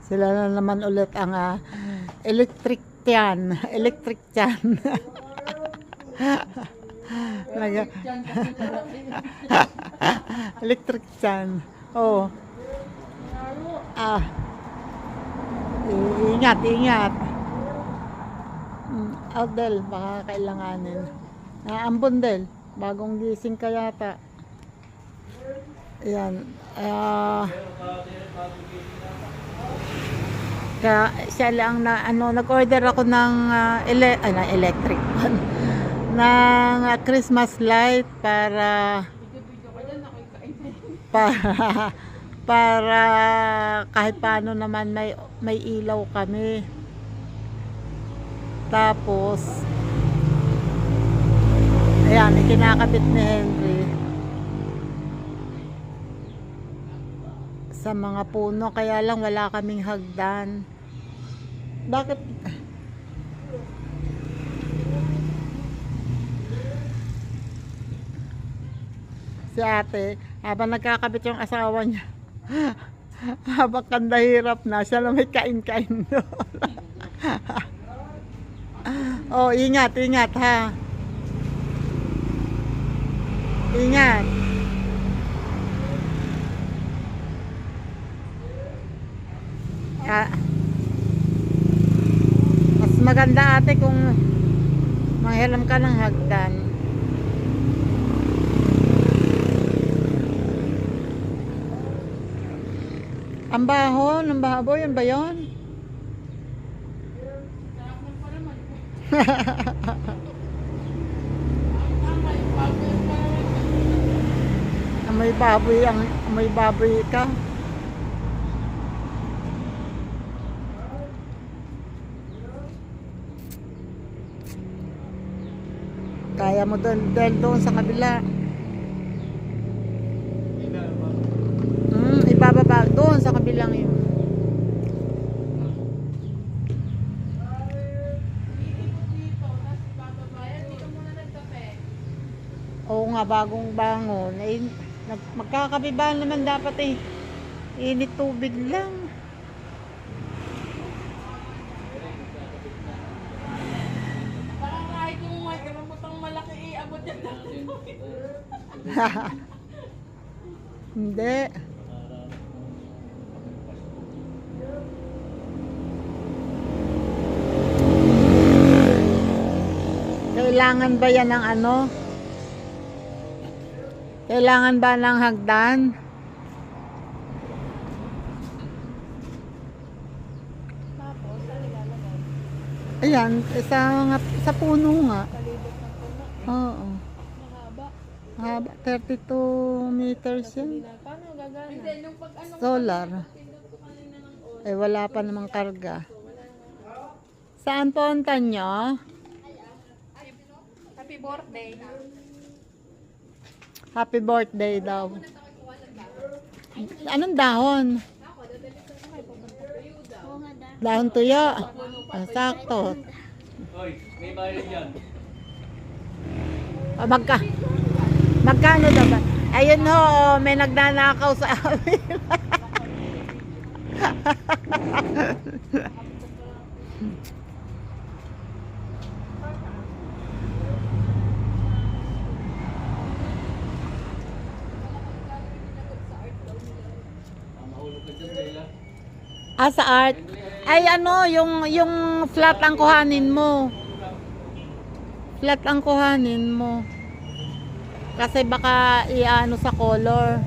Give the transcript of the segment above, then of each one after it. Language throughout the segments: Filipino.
Sila na naman ulit ang electric tiyan. Electric tiyan. Electric tiyan. Oh. Ingat, ingat. Aldel, baka kailanganin. Ambon Del, bagong gising ka yata. Ayan. Kaya siya lang na nag-order ako ng electric fan ng Christmas light para para kahit paano naman may ilaw kami. Tapos ayan, ikinakabit ni Henry sa mga puno, kaya lang wala kaming hagdan. Bakit? Si ate, habang nagkakabit yung asawa niya, habang kandahirap na, siya lang may kain-kain doon. Oh, ingat, ingat ha. Ingat. Mas maganda ate kung manghiram ka ng hagdan. Ang baho ng baboy, yun ba yun? May baboy ka. Kaya mo doon sa kabila. Ibababa doon sa kabilang yun. Oo nga, bagong bangon. Magkakabibaan naman dapat init tubig lang. Kahit yung may karamutang malaki abot yan. Hindi. Kailangan ba yan ng Kailangan ba ng hagdan? Tapos, ano ilalagay? Ayan, sa puno nga. Palibot ng puno. Oo. Mahaba. Haba, 32 meters yan. Paano gagana? Hindi, nung pag ano Solar. pindot ko kanina ng Wala pa namang karga. Saan punta nyo? happy birthday. Happy birthday daw. Anong dahon? Dahon tuyo. Sakto. Hoy, may bayad yan. Magkano daw ba? Ayun ho, may nagnanakaw sa amin. Mahulog ka dyan, Leila. Sa art. Ay yung flat ang kuhanin mo. Flat ang kuhanin mo. Kasi baka sa color.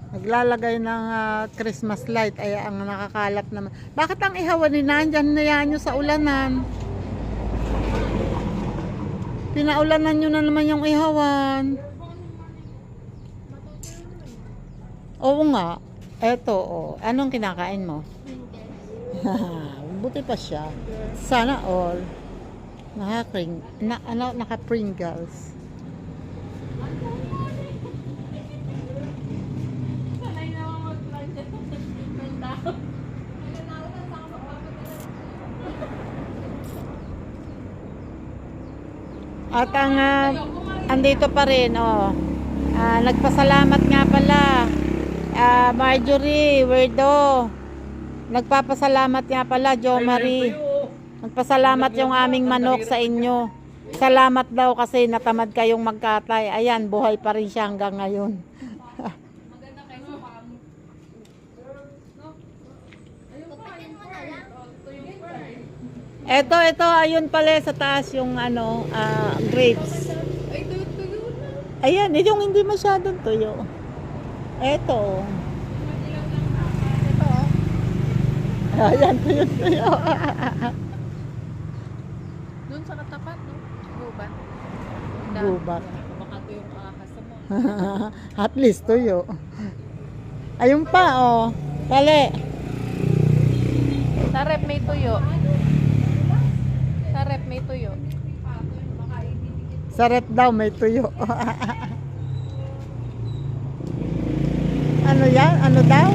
Naglalagay ng Christmas light ay ang nakakalat naman. Bakit ang ihawan ni nandyan na yan nyo sa ulanan? Pinaulanan nyo na naman yung ihawan. Oo nga. Eto, anong kinakain mo? Buti pa siya. Sana all. Naka-Pringles. Sanay na ako mag-lunch ng tao. At ang andito pa rin, Nagpasalamat nga pala. Marjorie, Werdo. Nagpapasalamat nga pala, Jo Marie. Nagpasalamat yung aming manok sa inyo. Salamat daw kasi natamad kayong magkatay. Ayan, buhay pa rin siya hanggang ngayon. Maganda kayo sa pamo. No? Ayun pa, ayun pa. Ito yung pa. Ito, ayun pala sa taas yung grapes. Ay, tuyo na. Ayan, yung hindi masyadong tuyo. Ito. Madilaw lang dapat. Ito, Ayan, tuyo. Doon sa katapat, no? Gubat. Gubat. Baka ito yung ahas mo. At least tuyo. Ayun pa, oh. Pali. Sa rep may tuyo. Sa rep may tuyo. Sa rep daw may tuyo. Ano yan? Ano daw?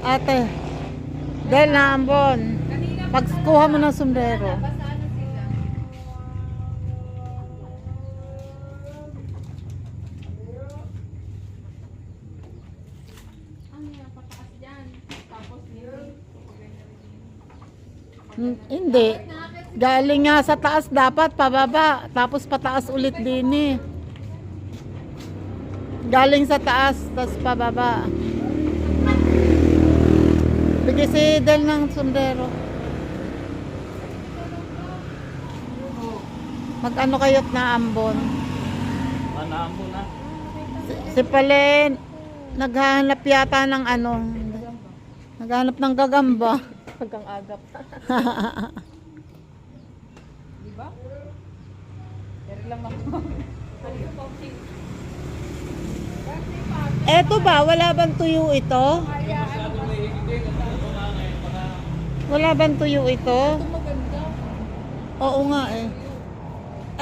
Ate, dahil na ambon. Pagkuha mo ng sombrero. Ano yan, pataas dyan. Tapos Hindi. Galing nga sa taas dapat pababa. Tapos pataas ulit din eh. Galing sa taas, tapos pababa. Bigay si Del ng sombrero. Mag-ano kayo't na ambon? Anaambon na. Si Palen, naghahanap yata ng ano. Naghahanap ng gagamba. hanggang agap. Diba? Pero lang ako. Eto ba, wala bang tuyo ito? Masyadong may higit kasi ito nga ngayon para Wala bang tuyo ito? Maganda. Oo nga eh.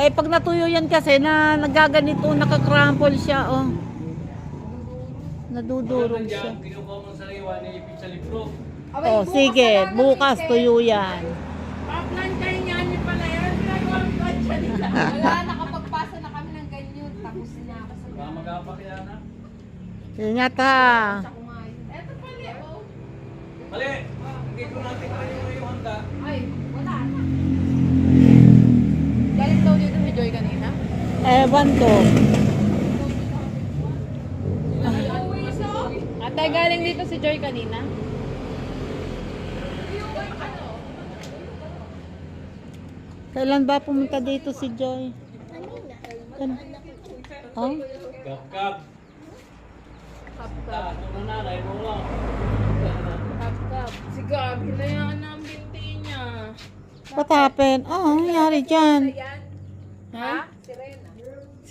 Eh pag natuyo yan kasi na nagaganito, nakakrumple siya oh. Nadudurog siya. dyan, kinukuha mo sa sariwa ni ipit sa libro. Oh, sige, bukas tuyo yan. Paplansya niya niya pala yan. Ginagawa ng plansya nila. Wala, nakapagpasa na kami ng ganyan. Tapos na ako sa Baka mag-apak yan ha. Ingat ha. sa kumain. Eto pala, oh. Mali! Hindi ko natin kayo yung handa. Ay, wala na. Galing daw dito si Joy kanina. Ewan ko. Ate, galing dito si Joy kanina. Kailan ba pumunta dito si Joy? Oh? Gap-gap. Kap-kap. Ito na nanay mo lang. Kap-kap. Si Gabi na yan ang binti niya. What happened? Oh, ano nangyari dyan? Ha?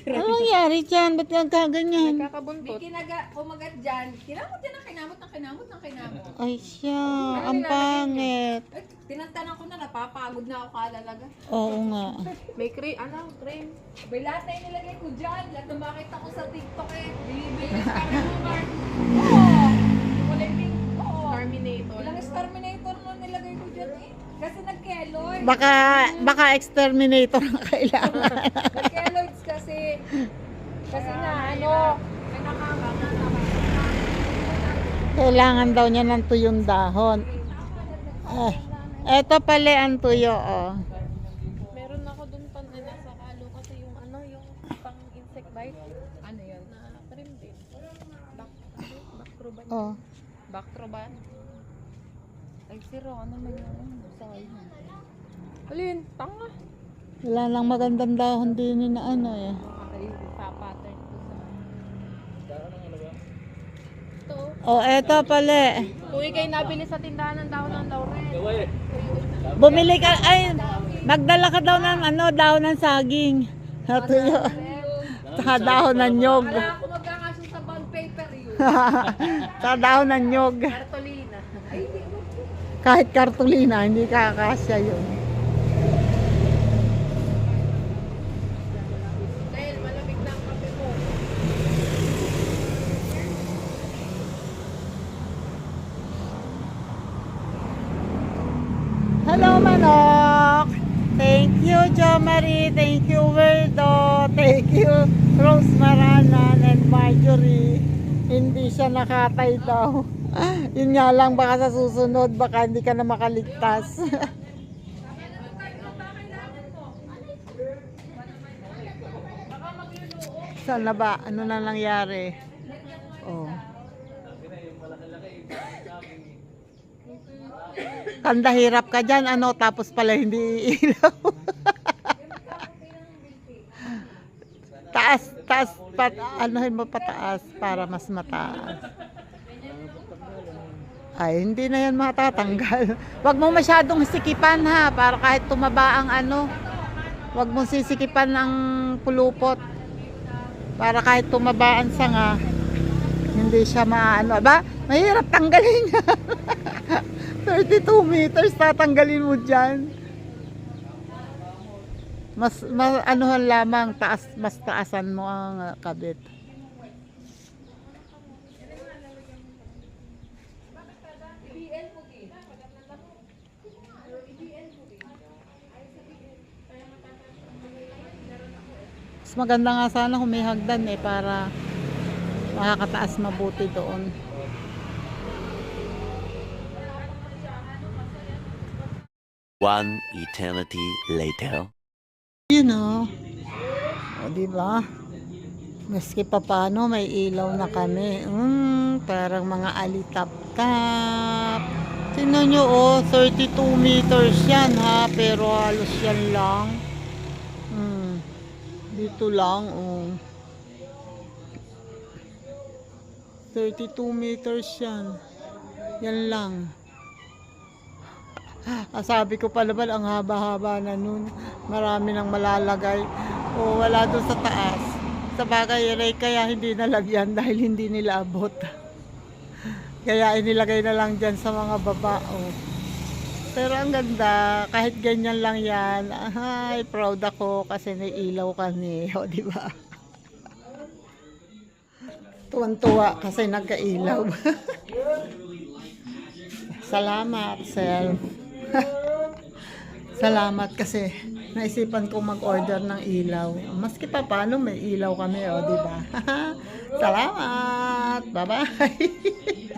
Ano nangyari dyan? Ba't nagkaganyan? Kakabuntot. Kumagat dyan. Kinamot yan ang kinamot ng kinamot ng kinamot. Ay siya, ang pangit. Eh, tinantanan ko na, napapagod na ako kadalaga. Oo nga. May cream, cream. May lahat na inilagay ko dyan. Lahat na makita ko sa TikTok eh. Bibili ka rin mo, Mark. Oo. Kulay pink. Oo. Terminator. Ilang exterminator na nilagay ko dyan eh. Kasi nag-keloid. Baka exterminator ang kailangan. Nag-keloids kasi. Kasi na, may Kailangan daw niya ng tuyong dahon. Eto pala ang tuyo, oh. Meron ako dun sa kalo kasi yung yung pang insect bite. Ano yun? Na cream din. Bactroban. Oh. Bactroban. Ay, zero. Ano man yun? Sayang. Alin? Tanga. Wala lang magandang dahon din na eh. Ay, pattern ko sa... Ito. Oh, eto pala. Tuwi kayo nabili sa tindahan ng dahon ng laurel. Gawin. Bumili ka, ay, magdala ka daw ng dahon ng saging. Tuyo. Sa dahon ng nyog. Wala ako magkakaso sa bond paper yun. Sa dahon ng nyog. Cartolina. Ay, hindi mo. Kahit kartulina, hindi kakasya yun. Dahil malamig na ang kape mo. Hello, manok! Thank you, Jo Jo Marie. Thank you, Werdo. Thank you, Rose Maranan and Marjorie. Hindi siya nakatay daw. Yun nga lang, baka sa susunod, baka hindi ka na makaligtas. Saan na ba? Ano na nangyari? Oh. Kanda hirap ka dyan, ano, tapos pala hindi ilaw. Taas, anuhin mo pataas para mas mataas. Ay, hindi na yan matatanggal. Huwag mo masyadong sikipan ha, para kahit tumaba ang ano. Huwag mo sisikipan ng pulupot. Para kahit tumaba ang sanga, hindi siya maano. Ba? Mahirap tanggalin yan. 32 meters tatanggalin mo dyan. Mas anuhan lamang, mas taasan mo ang kabit. Mas maganda nga sana kung may hagdan para makakataas mabuti doon. One eternity later. You know, o diba? Maski pa paano may ilaw na kami. Parang mga alitap-tap. Tingnan nyo, 32 meters yan ha, pero halos yan lang. Dito lang, 32 meters yan. Yan lang. Sabi ko pa naman, ang haba-haba na nun. Marami nang malalagay. Wala doon sa taas. Sa bagay, kaya hindi nalagyan dahil hindi nila abot. Kaya inilagay na lang dyan sa mga baba. Pero ang ganda, kahit ganyan lang yan. Ay, proud ako kasi nailaw kami. O, di ba? Tuwan-tuwa kasi nagkailaw. Salamat, Sel. Salamat kasi naisipan kong mag-order ng ilaw. Maski pa paano may ilaw kami, o, di ba? Salamat. Bye-bye.